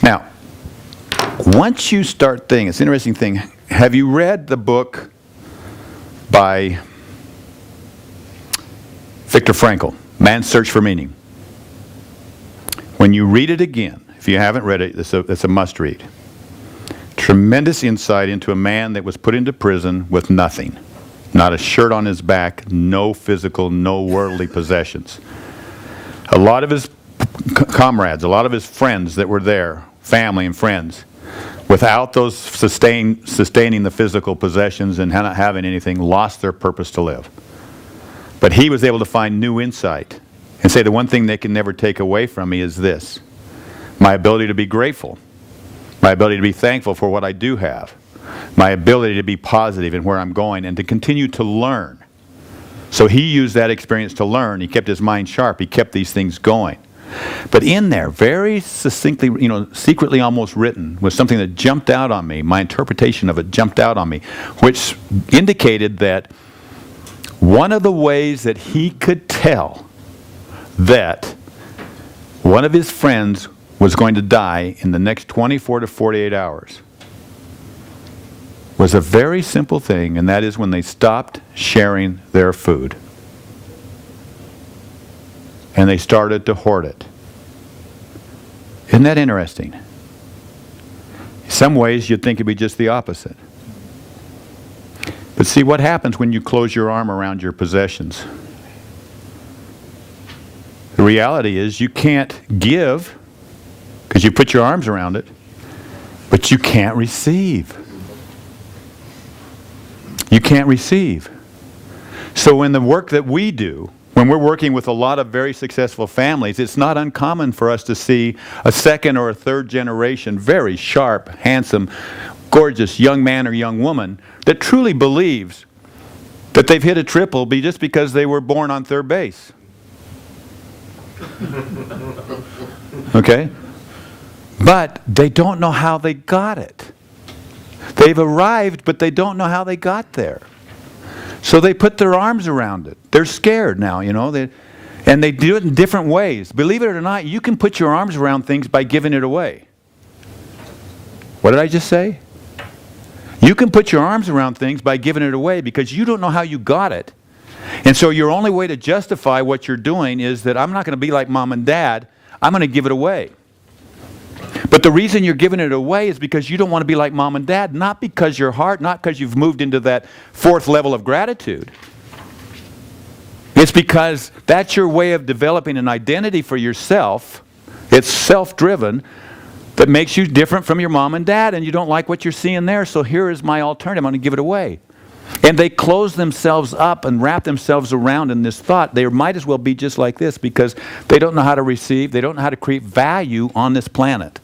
Now, once you start thinking, it's an interesting thing. Have you read the book by Viktor Frankl, Man's Search for Meaning? When you read it again, if you haven't read it, it's a must-read. Tremendous insight into a man that was put into prison with nothing. Not a shirt on his back, no physical, no worldly possessions. A lot of his comrades, a lot of his friends that were there, family and friends, without those sustaining the physical possessions and not having anything, lost their purpose to live. But he was able to find new insight and say the one thing they can never take away from me is this: my ability to be grateful, my ability to be thankful for what I do have, my ability to be positive in where I'm going and to continue to learn. So he used that experience to learn. He kept his mind sharp. He kept these things going. But in there, very succinctly, secretly almost written, was something that jumped out on me. My interpretation of it jumped out on me, which indicated that one of the ways that he could tell that one of his friends was going to die in the next 24 to 48 hours was a very simple thing, and that is when they stopped sharing their food. And they started to hoard it. Isn't that interesting? In some ways, you'd think it'd be just the opposite. But see, what happens when you close your arm around your possessions? The reality is you can't give because you put your arms around it, but you can't receive. You can't receive. So in the work that we do, when we're working with a lot of very successful families, it's not uncommon for us to see a second or a third generation, very sharp, handsome, gorgeous young man or young woman that truly believes that they've hit a triple just because they were born on third base. Okay? But they don't know how they got it. They've arrived, but they don't know how they got there. So they put their arms around it. They're scared now, and they do it in different ways. Believe it or not, you can put your arms around things by giving it away. What did I just say? You can put your arms around things by giving it away because you don't know how you got it. And so your only way to justify what you're doing is that I'm not going to be like mom and dad. I'm going to give it away. But the reason you're giving it away is because you don't want to be like mom and dad, not because your heart, not because you've moved into that fourth level of gratitude. It's because that's your way of developing an identity for yourself. It's self-driven that makes you different from your mom and dad, and you don't like what you're seeing there, so here is my alternative. I'm going to give it away. And they close themselves up and wrap themselves around in this thought. They might as well be just like this because they don't know how to receive. They don't know how to create value on this planet.